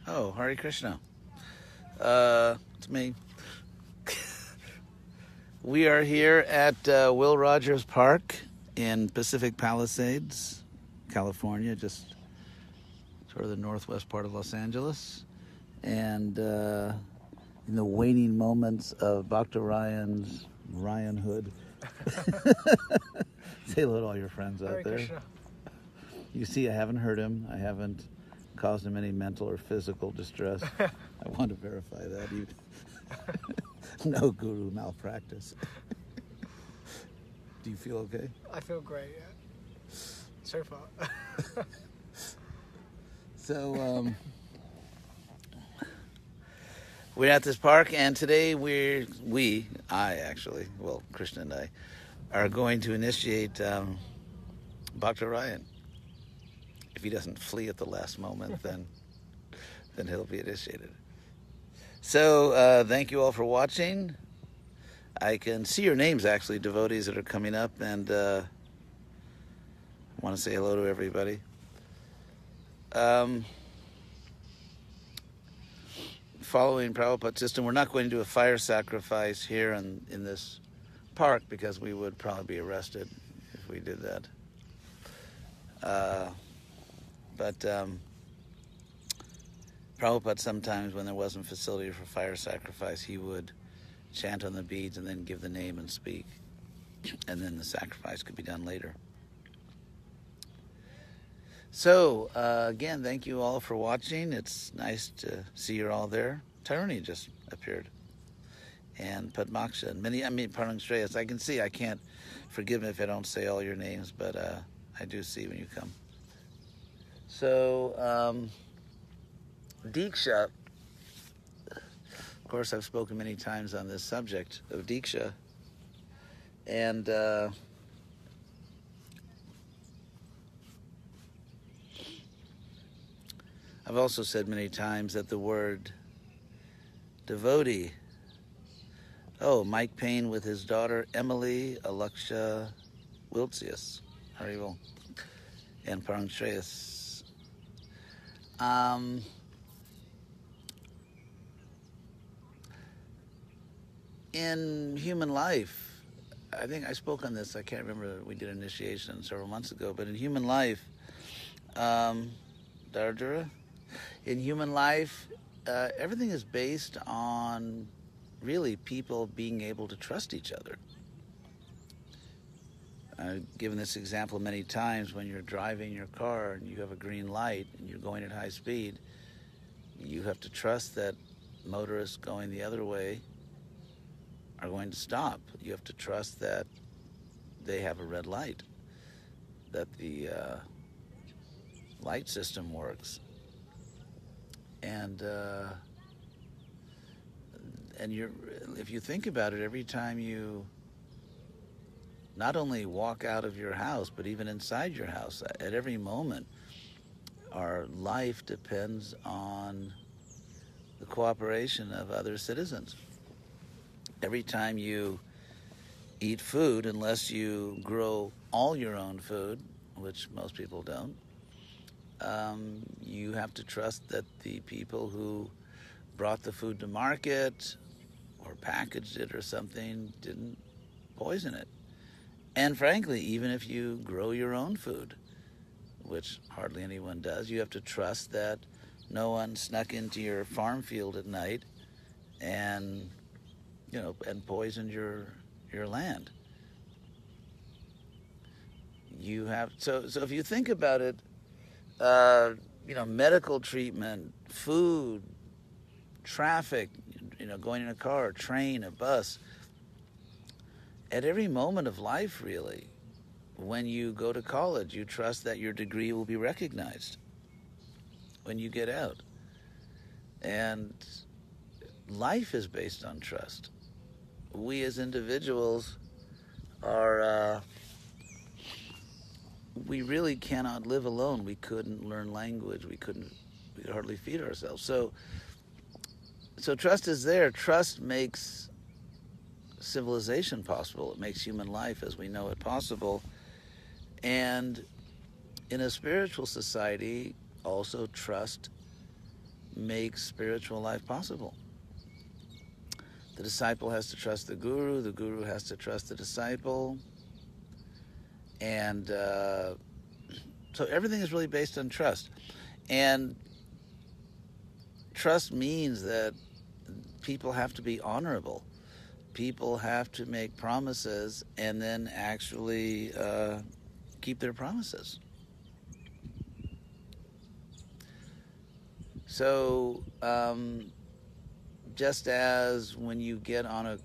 Oh, Hare Krishna. It's me. We are here at Will Rogers Park in Pacific Palisades, California, just sort of the northwest part of Los Angeles. And in the waning moments of Dr. Ryan's Ryanhood. Say hello to all your friends out Hare there. Krishna. You see, I haven't hurt him. I haven't caused him any mental or physical distress. I want to verify that. No guru malpractice. Do you feel okay? I feel great, yeah. So far. So, we're at this park, and today Krishna and I, are going to initiate Dr. Ryan. If he doesn't flee at the last moment, then he'll be initiated. So, thank you all for watching. I can see your names, actually, devotees that are coming up, and I want to say hello to everybody. Following Prabhupada's system, we're not going to do a fire sacrifice here in this park because we would probably be arrested if we did that. But Prabhupada sometimes, when there wasn't facility for fire sacrifice, he would chant on the beads and then give the name and speak. And then the sacrifice could be done later. So, again, thank you all for watching. It's nice to see you're all there. Taruni just appeared. And Padmaksha, and Parang Shreyas. I can see, I can't, forgive me if I don't say all your names, but I do see when you come. So, Diksha, of course, I've spoken many times on this subject of Diksha, and I've also said many times that the word devotee, Mike Payne with his daughter Emily Alaksha Wiltsius, Haribol, and Parang Shreyas. In human life, I think I spoke on this, I can't remember, we did initiation several months ago, but in human life, Dardura, in human life, everything is based on really people being able to trust each other. I've given this example many times. When you're driving your car and you have a green light and you're going at high speed, you have to trust that motorists going the other way are going to stop. You have to trust that they have a red light, that the light system works. And if you think about it, every time you not only walk out of your house, but even inside your house, at every moment, our life depends on the cooperation of other citizens. Every time you eat food, unless you grow all your own food, which most people don't, you have to trust that the people who brought the food to market or packaged it or something didn't poison it. And frankly, even if you grow your own food, which hardly anyone does, you have to trust that no one snuck into your farm field at night and poisoned your land. You have so if you think about it, medical treatment, food, traffic, going in a car, a train, a bus. At every moment of life, really, when you go to college, you trust that your degree will be recognized when you get out. And life is based on trust. We as individuals we really cannot live alone. We couldn't learn language. We could hardly feed ourselves. So trust is there. Trust makes civilization possible. It makes human life as we know it possible. And in a spiritual society, also trust makes spiritual life possible. The disciple has to trust the guru has to trust the disciple, and so everything is really based on trust. And trust means that people have to be honorable. People have to make promises and then actually keep their promises. So just as when you get on a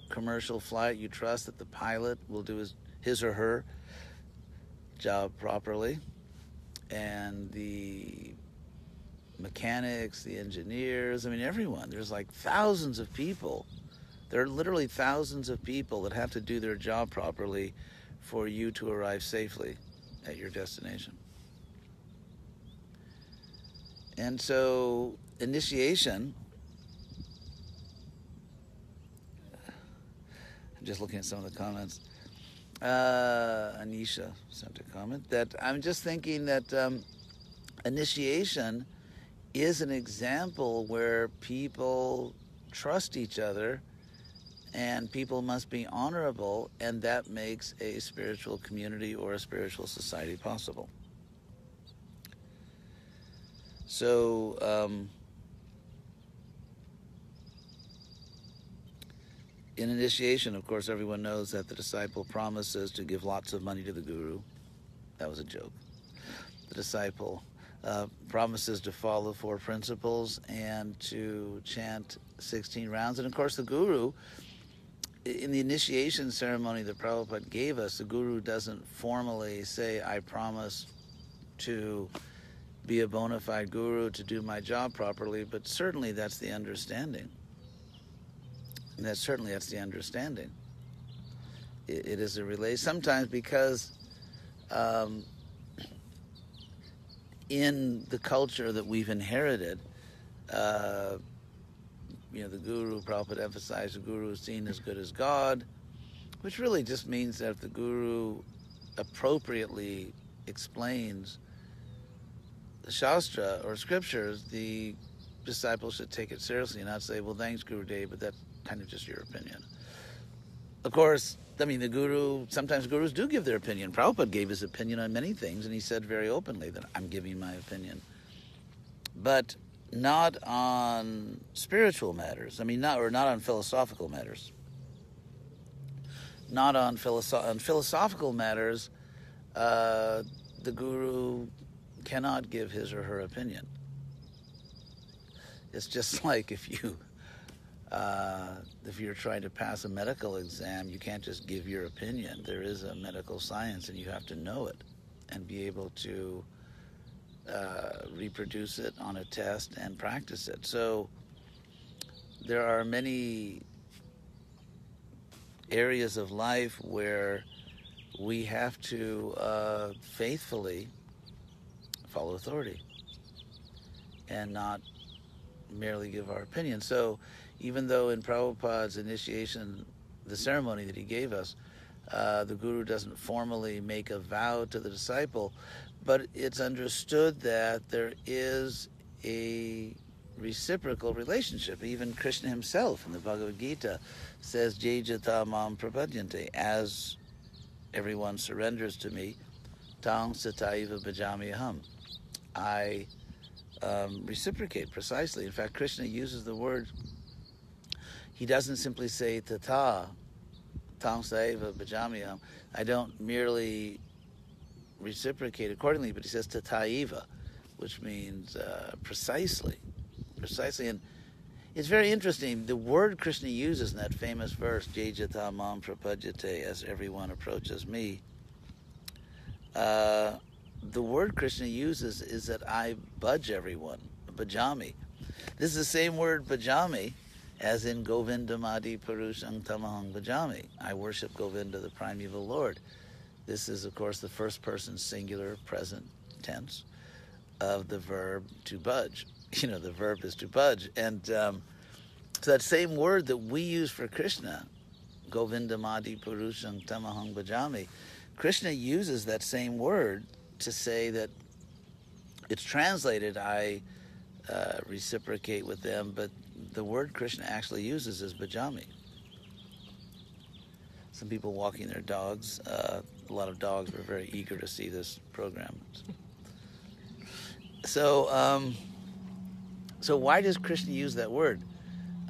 commercial flight, you trust that the pilot will do his or her job properly, and the mechanics, the engineers, I mean everyone. There's like thousands of people. There are literally thousands of people that have to do their job properly for you to arrive safely at your destination. And so initiation, I'm just looking at some of the comments. Anisha sent a comment that I'm just thinking that initiation is an example where people trust each other and people must be honorable, and that makes a spiritual community or a spiritual society possible. So in initiation, of course, everyone knows that the disciple promises to give lots of money to the guru. That was a joke. The disciple promises to follow 4 principles and to chant 16 rounds. And of course, the guru, in the initiation ceremony that Prabhupada gave us, the guru doesn't formally say, I promise to be a bona fide guru, to do my job properly, but certainly that's the understanding. And that's the understanding. It is a relay. Sometimes because in the culture that we've inherited, the guru, Prabhupada emphasized, the guru is seen as good as God, which really just means that if the guru appropriately explains the Shastra or scriptures, the disciple should take it seriously and not say, well, thanks, Gurudev, but that's kind of just your opinion. Of course, I mean, sometimes gurus do give their opinion. Prabhupada gave his opinion on many things, and he said very openly that I'm giving my opinion. But not on spiritual matters. I mean, not on philosophical matters. Not on philosophical matters, the guru cannot give his or her opinion. It's just like if you're trying to pass a medical exam, you can't just give your opinion. There is a medical science, and you have to know it and be able to reproduce it on a test and practice it. So there are many areas of life where we have to faithfully follow authority and not merely give our opinion. So even though in Prabhupada's initiation, the ceremony that he gave us, the guru doesn't formally make a vow to the disciple, but it's understood that there is a reciprocal relationship. Even Krishna himself in the Bhagavad Gita says, Jai Jata Mam Prapadyante, as everyone surrenders to me, Tang Sataiva Bhajami Aham. I reciprocate precisely. In fact, Krishna uses the word, he doesn't simply say tata, Tang Sataiva Bhajami Aham. I don't merely reciprocate accordingly, but he says tataiva, which means precisely. And it's very interesting. The word Krishna uses in that famous verse, Jai Jata Mam Prapadyate, as everyone approaches me, the word Krishna uses is that I budge everyone, bhajami. This is the same word bhajami as in Govindamadi Purusham Tamahang Bhajami. I worship Govinda, the primeval Lord. This is, of course, the first person singular present tense of the verb to budge. The verb is to budge. And so that same word that we use for Krishna, Govindamadi Purusham Tamahang Bhajami, Krishna uses that same word to say that it's translated, I reciprocate with them, but the word Krishna actually uses is bhajami. Some people walking their dogs. A lot of dogs were very eager to see this program. So, so why does Krishna use that word?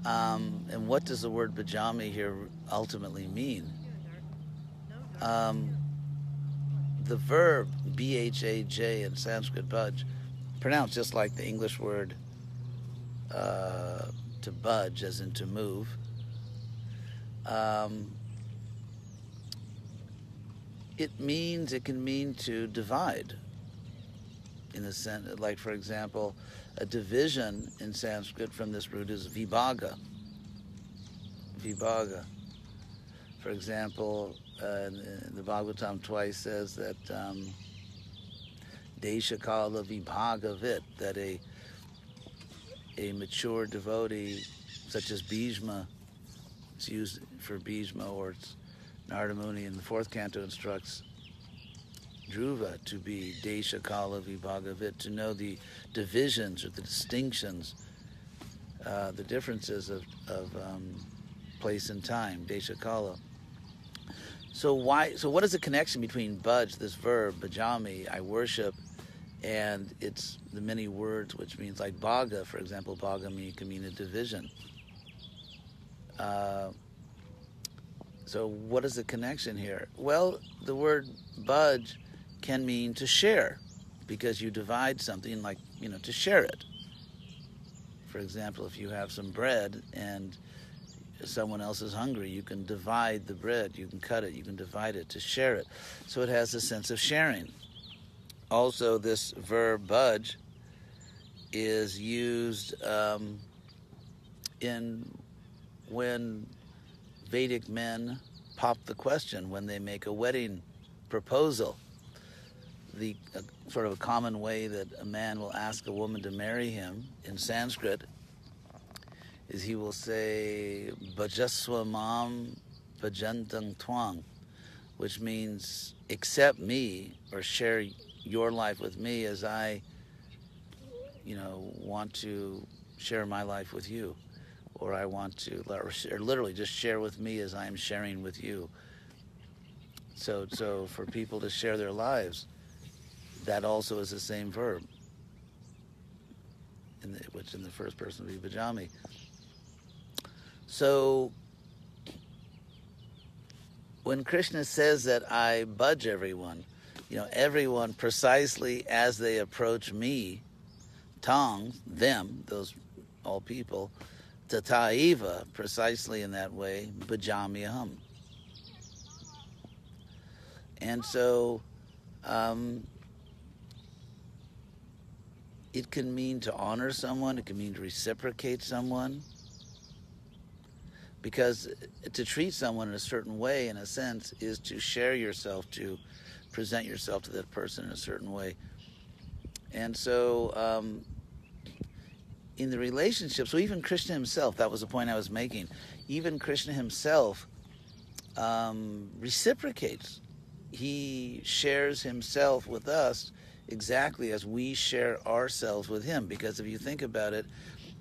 And what does the word bhajami here ultimately mean? The verb bhaj in Sanskrit bhaj, pronounced just like the English word to budge, as in to move. It can mean to divide, in a sense, like, for example, a division in Sanskrit from this root is vibhaga. Vibhaga. For example, the Bhagavatam twice says that Deshakala vibhaga vit, that a mature devotee, such as Bhishma, it's used for Bhishma, or it's Narada Muni in the fourth canto instructs Dhruva to be Deshakala vibhagavit, to know the divisions or the distinctions, the differences of place and time, Deshakala. So what is the connection between budge, this verb, bhajami, I worship, and it's the many words, which means like bhaga, for example, bhaga can mean a division. So what is the connection here? Well, the word budge can mean to share, because you divide something, like, to share it. For example, if you have some bread and someone else is hungry, you can divide the bread, you can cut it, you can divide it, to share it. So it has a sense of sharing. Also, this verb budge is used when Vedic men pop the question when they make a wedding proposal. The sort of a common way that a man will ask a woman to marry him in Sanskrit is he will say bhajaswa mam bhajantang twang, which means accept me, or share your life with me as I want to share my life with you, or I want to, or literally just share with me as I am sharing with you. So for people to share their lives, that also is the same verb, which in the first person would be bhajami. So when Krishna says that I budge everyone, everyone precisely as they approach me, tang, them, those all people, tataiva, precisely in that way, bhajami aham. And so it can mean to honor someone, it can mean to reciprocate someone, because to treat someone in a certain way, in a sense, is to share yourself, to present yourself to that person in a certain way. And so in the relationship, so even Krishna himself, that was the point I was making, even Krishna himself reciprocates. He shares himself with us exactly as we share ourselves with him. Because if you think about it,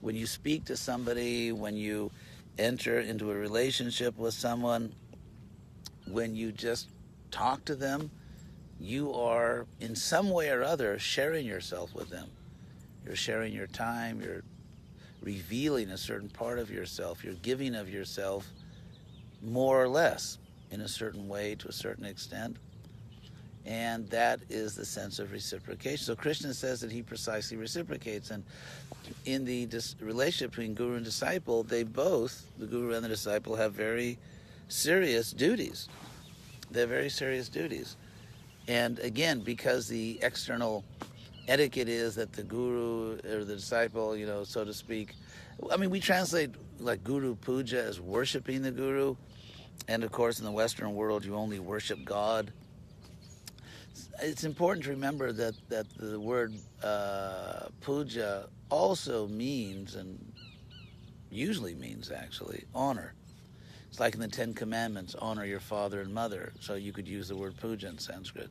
when you speak to somebody, when you enter into a relationship with someone, when you just talk to them, you are in some way or other sharing yourself with them. You're sharing your time, you're revealing a certain part of yourself, you're giving of yourself more or less in a certain way, to a certain extent. And that is the sense of reciprocation. So Krishna says that he precisely reciprocates. And in the relationship between guru and disciple, they both, the guru and the disciple, have very serious duties. They have very serious duties. And again, because the external etiquette is that the guru or the disciple, so to speak, we translate like guru puja as worshiping the guru. And of course, in the Western world, you only worship God. It's important to remember that the word puja also means, and usually means actually, honor. It's like in the Ten Commandments, honor your father and mother. So you could use the word puja in Sanskrit.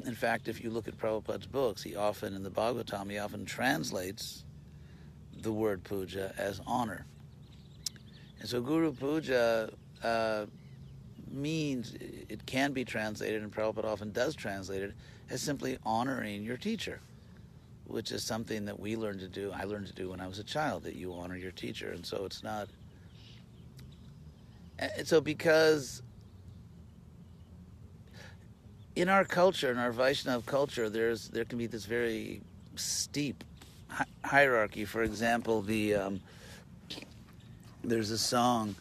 In fact, if you look at Prabhupada's books, he often, in the Bhagavatam, he often translates the word puja as honor. And so Guru Puja means, it can be translated, and Prabhupada often does translate it, as simply honoring your teacher, which is something that we learned to do, I learned to do when I was a child, that you honor your teacher. And so it's not... And so because in our culture, in our Vaishnava culture, there can be this very steep hierarchy. For example, there's a song,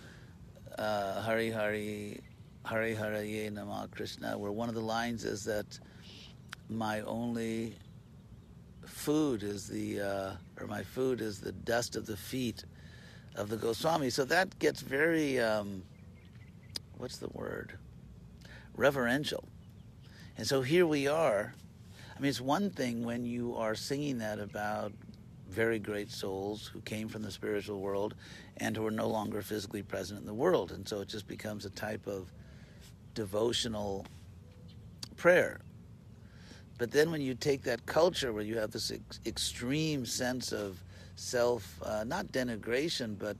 Hari Hari, Hari Haraye Nama Krishna, where one of the lines is that my only food is my food is the dust of the feet of the Goswami. So that gets very, what's the word? Reverential. And so here we are. I mean, it's one thing when you are singing that about very great souls who came from the spiritual world and who are no longer physically present in the world. And so it just becomes a type of devotional prayer. But then when you take that culture where you have this extreme sense of self, not denigration, but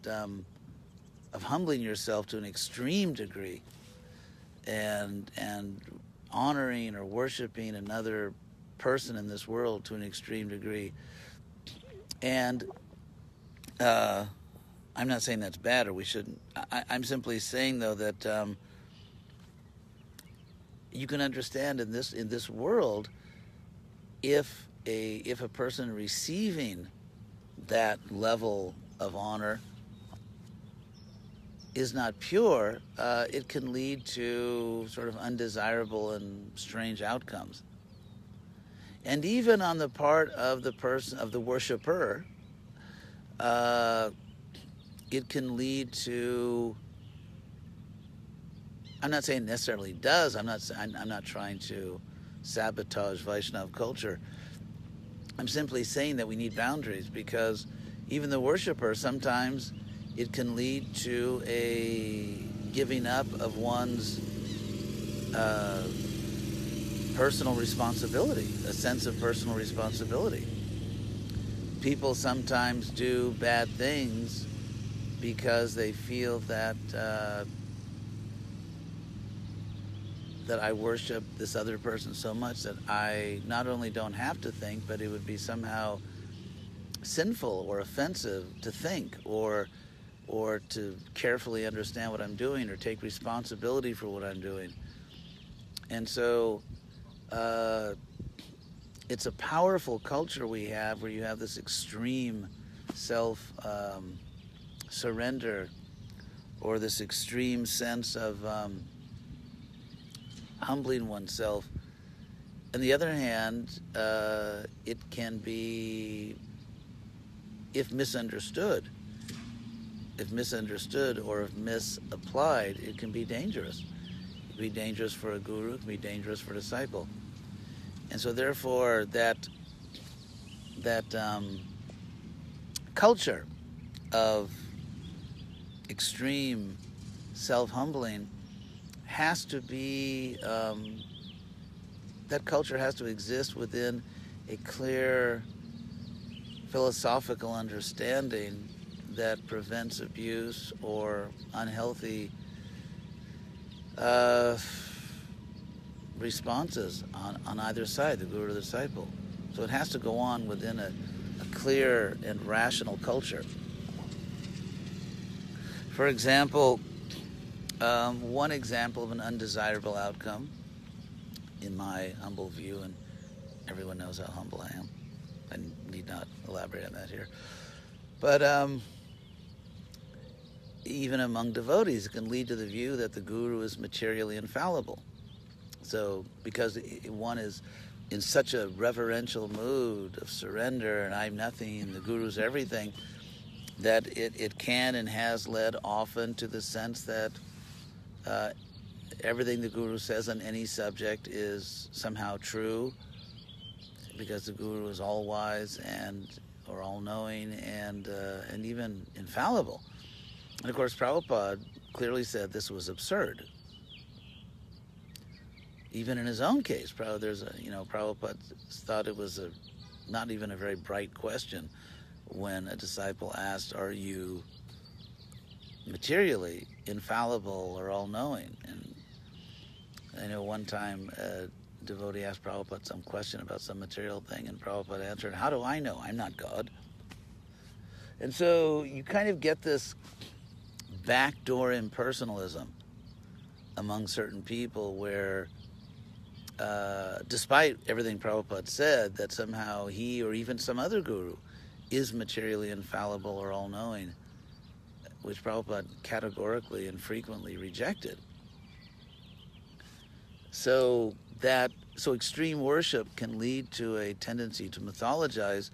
of humbling yourself to an extreme degree, and honoring or worshiping another person in this world to an extreme degree. And I'm not saying that's bad or we shouldn't. I'm simply saying, though, that you can understand in this world, if a person receiving that level of honor is not pure, it can lead to sort of undesirable and strange outcomes. And even on the part of the person, of the worshiper, it can lead to... I'm not saying necessarily does. I'm not trying to sabotage Vaishnava culture. I'm simply saying that we need boundaries, because even the worshiper, sometimes it can lead to a giving up of one's personal responsibility, a sense of personal responsibility. People sometimes do bad things because they feel that that I worship this other person so much that I not only don't have to think, but it would be somehow sinful or offensive to think or to carefully understand what I'm doing or take responsibility for what I'm doing. And so it's a powerful culture we have, where you have this extreme self surrender, or this extreme sense of humbling oneself. On the other hand, it can be, if misunderstood or if misapplied, it can be dangerous. It can be dangerous for a guru, it can be dangerous for a disciple. And so therefore that culture of extreme self-humbling has to be, that culture has to exist within a clear philosophical understanding that prevents abuse or unhealthy responses on either side, the guru or the disciple. So it has to go on within a clear and rational culture. For example, one example of an undesirable outcome, in my humble view, and everyone knows how humble I am, I need not elaborate on that here, but even among devotees, it can lead to the view that the guru is materially infallible. So because one is in such a reverential mood of surrender, and I'm nothing, and the guru's everything, that it can and has led often to the sense that everything the guru says on any subject is somehow true, because the guru is all-wise or all-knowing and even infallible. And of course, Prabhupada clearly said this was absurd. Even in his own case, Prabhupada thought it was not even a very bright question, when a disciple asked, "Are you materially infallible or all-knowing?" And I know one time a devotee asked Prabhupada some question about some material thing, and Prabhupada answered, "How do I know? I'm not God." And so you kind of get this backdoor impersonalism among certain people where, despite everything Prabhupada said, that somehow he or even some other guru is materially infallible or all-knowing, which Prabhupada categorically and frequently rejected. So extreme worship can lead to a tendency to mythologize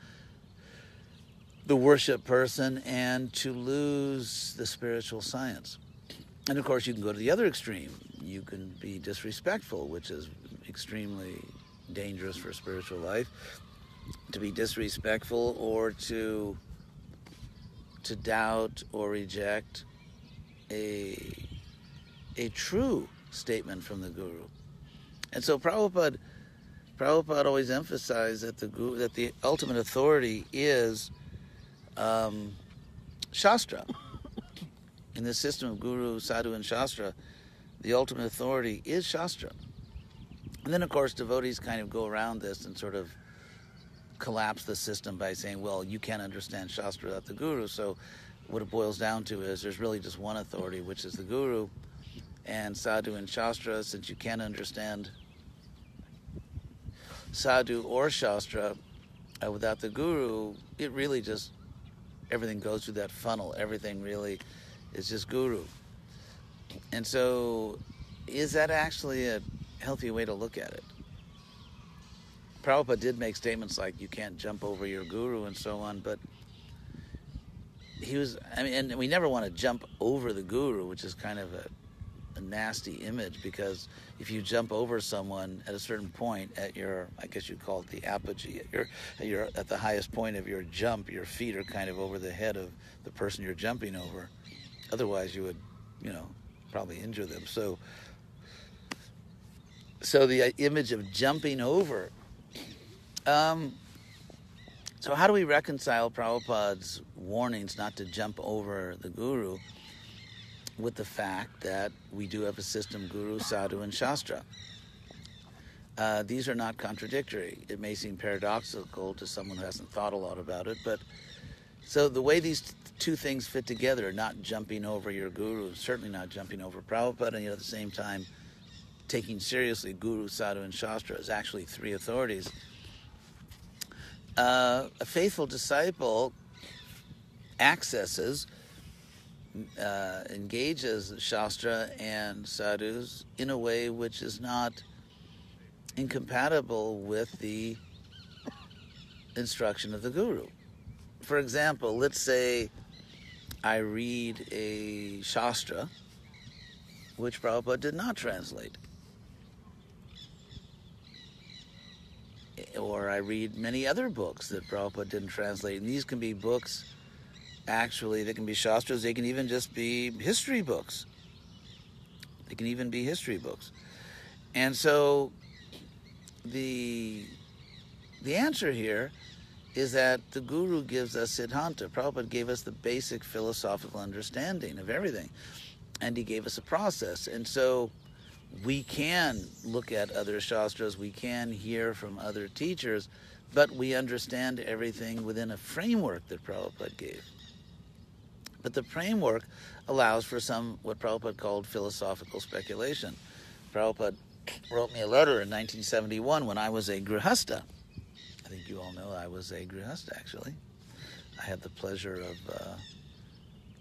the worship person and to lose the spiritual science. And of course, you can go to the other extreme. You can be disrespectful, which is extremely dangerous for spiritual life. To be disrespectful or to doubt or reject a true statement from the guru. And so Prabhupada always emphasized that the ultimate authority is Shastra. In this system of Guru, Sadhu, and Shastra, the ultimate authority is Shastra. And then, of course, devotees kind of go around this and sort of collapse the system by saying, well, you can't understand Shastra without the Guru. So what it boils down to is there's really just one authority, which is the Guru. And Sadhu and Shastra, since you can't understand Sadhu or Shastra without the Guru, it really just, everything goes through that funnel. Everything really is just Guru. And so, is that actually a healthy way to look at it? Prabhupada did make statements like, you can't jump over your Guru and so on, but and we never want to jump over the Guru, which is kind of a nasty image, because if you jump over someone at a certain point at your, I guess you'd call it the apogee, at the highest point of your jump, your feet are kind of over the head of the person you're jumping over. Otherwise, you would, probably injure them. So the image of jumping over. So how do we reconcile Prabhupada's warnings not to jump over the Guru with the fact that we do have a system, Guru, Sadhu, and Shastra? These are not contradictory. It may seem paradoxical to someone who hasn't thought a lot about it, but so the way these two things fit together, not jumping over your Guru, certainly not jumping over Prabhupada, and yet at the same time taking seriously Guru, Sadhu, and Shastra as actually three authorities. A faithful disciple accesses, engages Shastra and Sadhus in a way which is not incompatible with the instruction of the Guru. For example, let's say I read a Shastra which Prabhupada did not translate. Or I read many other books that Prabhupada didn't translate. And these can be books, actually, they can be Shastras, they can even just be history books. They can even be history books. And so the answer here is that the Guru gives us Siddhanta. Prabhupada gave us the basic philosophical understanding of everything. And he gave us a process. And so we can look at other Shastras, we can hear from other teachers, but we understand everything within a framework that Prabhupada gave. But the framework allows for some, what Prabhupada called philosophical speculation. Prabhupada wrote me a letter in 1971 when I was a grihasta. I think you all know I was a grihasta, actually. I had the pleasure of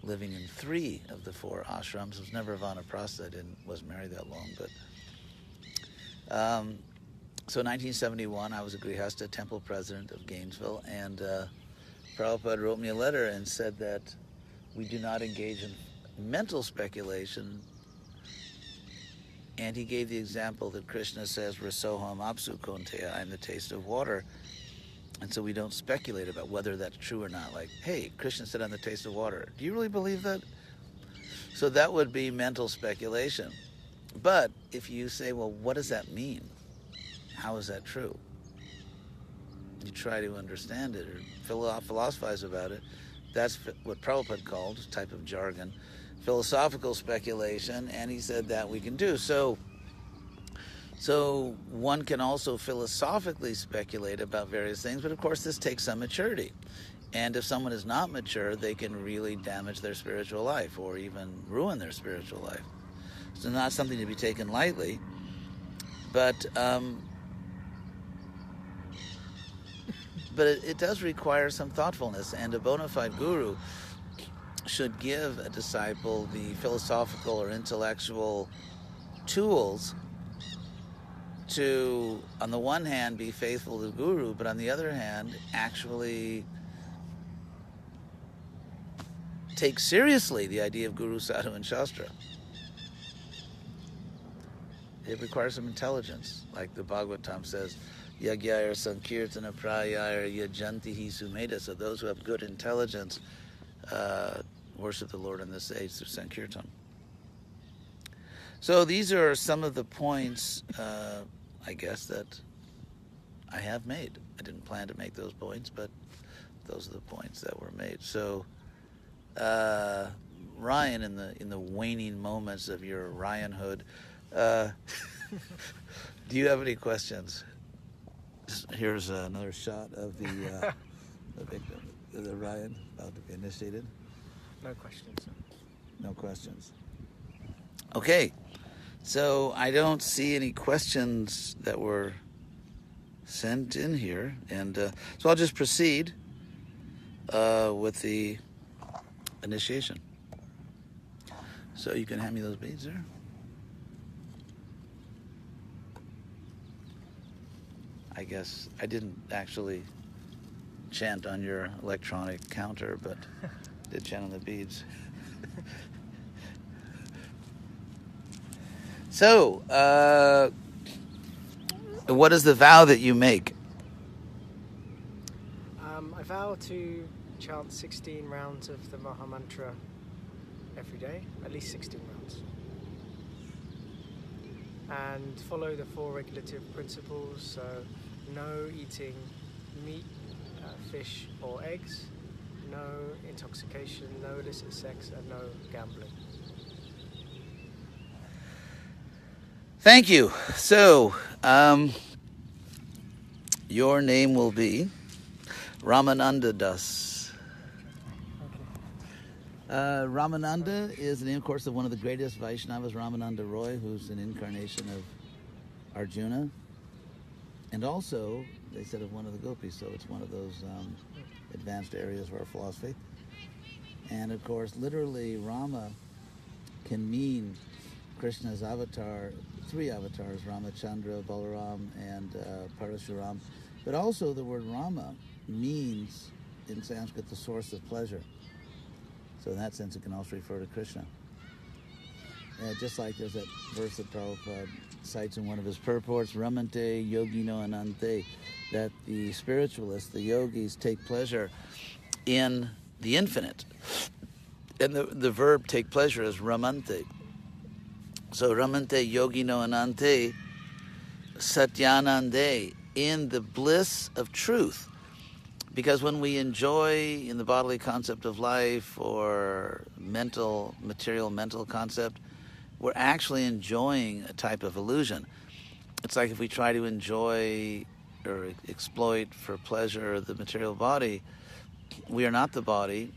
living in 3 of the 4 ashrams. I was never vanaprastha. I wasn't married that long, but so in 1971 I was a grihasta, temple president of Gainesville, and Prabhupada wrote me a letter and said that we do not engage in mental speculation, and he gave the example that Krishna says, Rasoham apsu konteya, I'm the taste of water. And so we don't speculate about whether that's true or not. Like, hey, Krishna said, I'm the taste of water. Do you really believe that? So that would be mental speculation. But if you say, well, what does that mean? How is that true? you try to understand it or philosophize about it. That's what Prabhupada called, a type of jargon, philosophical speculation, and he said that we can do. So one can also philosophically speculate about various things, but of course this takes some maturity. And if someone is not mature, they can really damage their spiritual life or even ruin their spiritual life. So not something to be taken lightly, but it does require some thoughtfulness, and a bona fide guru should give a disciple the philosophical or intellectual tools to, on the one hand, be faithful to the guru, but on the other hand, actually take seriously the idea of guru, sadhu, and shastra. It requires some intelligence, like the Bhagavatam says, Yagyayar Sankirtana Prayayar Yajantihi Sumeda. So those who have good intelligence worship the Lord in this age through Sankirtan. So these are some of the points, I guess, that I have made. I didn't plan to make those points, but those are the points that were made. So, Ryan, in the waning moments of your Ryanhood, do you have any questions? Here's another shot of the victim, the Ryan about to be initiated. No questions. No questions. Okay, so I don't see any questions that were sent in here, and so I'll just proceed with the initiation. So you can hand me those beads there. I guess I didn't actually chant on your electronic counter, but did chant on the beads. So, what is the vow that you make? I vow to chant 16 rounds of the Maha Mantra every day, at least 16 rounds. And follow the 4 regulative principles, so no eating meat, fish or eggs, no intoxication, no illicit sex, and no gambling. Thank you. So, your name will be Ramananda Das. Okay. Ramananda is the name, of course, of one of the greatest Vaishnavas, Ramananda Roy, who's an incarnation of Arjuna. And also, they said of one of the gopis, so it's one of those advanced areas of our philosophy. And of course, literally, Rama can mean Krishna's avatar, 3 avatars, Ramachandra, Balaram, and Parashuram. But also the word Rama means, in Sanskrit, the source of pleasure. So in that sense, it can also refer to Krishna. Just like there's that verse that Prabhupada cites in one of his purports, Ramante Yogino Anante, that the spiritualists, the yogis, take pleasure in the infinite. And the verb take pleasure is Ramante. So Ramante Yogino Anante Satyanande, in the bliss of truth. Because when we enjoy in the bodily concept of life or material mental concept, we're actually enjoying a type of illusion. It's like if we try to enjoy or exploit for pleasure the material body, we are not the body,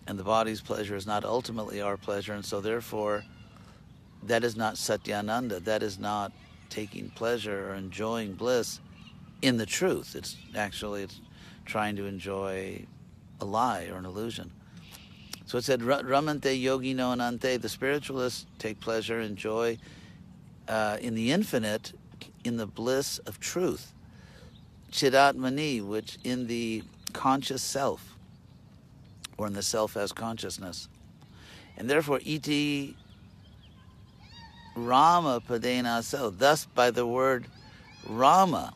and the body's pleasure is not ultimately our pleasure, and so therefore that is not Satyananda. That is not taking pleasure or enjoying bliss in the truth. It's trying to enjoy a lie or an illusion. So it said, Ramante Yogino Anante, the spiritualists take pleasure, enjoy in the infinite, in the bliss of truth. Chidatmani, which in the conscious self, or in the self as consciousness. And therefore, iti Rama padena aso, thus by the word Rama,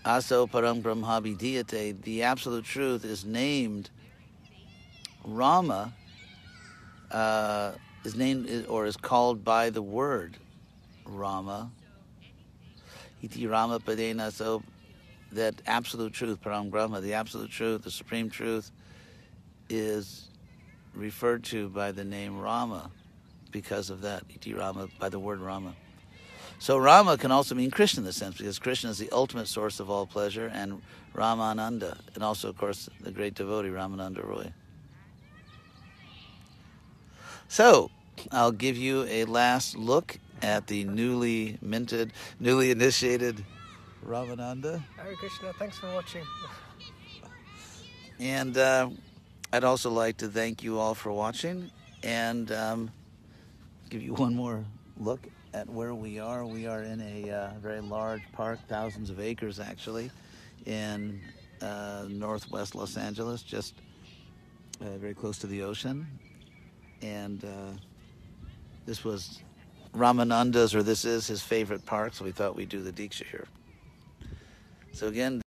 aso param brahmabi diyate, the absolute truth is named Rama, is named or is called by the word Rama. Iti Rama padena so that absolute truth, Param Brahma, the absolute truth, the supreme truth, is referred to by the name Rama because of that, Iti Rama, by the word Rama. So Rama can also mean Krishna in the sense, because Krishna is the ultimate source of all pleasure, and Ramananda, and also, of course, the great devotee, Ramananda Roy. So, I'll give you a last look at the newly initiated Ramananda. Hare Krishna, thanks for watching. And I'd also like to thank you all for watching, and give you one more look at where we are. We are in a very large park, thousands of acres actually, in northwest Los Angeles, just very close to the ocean. And this was Ramananda's, or this is his favorite park, so we thought we'd do the Diksha here. So again,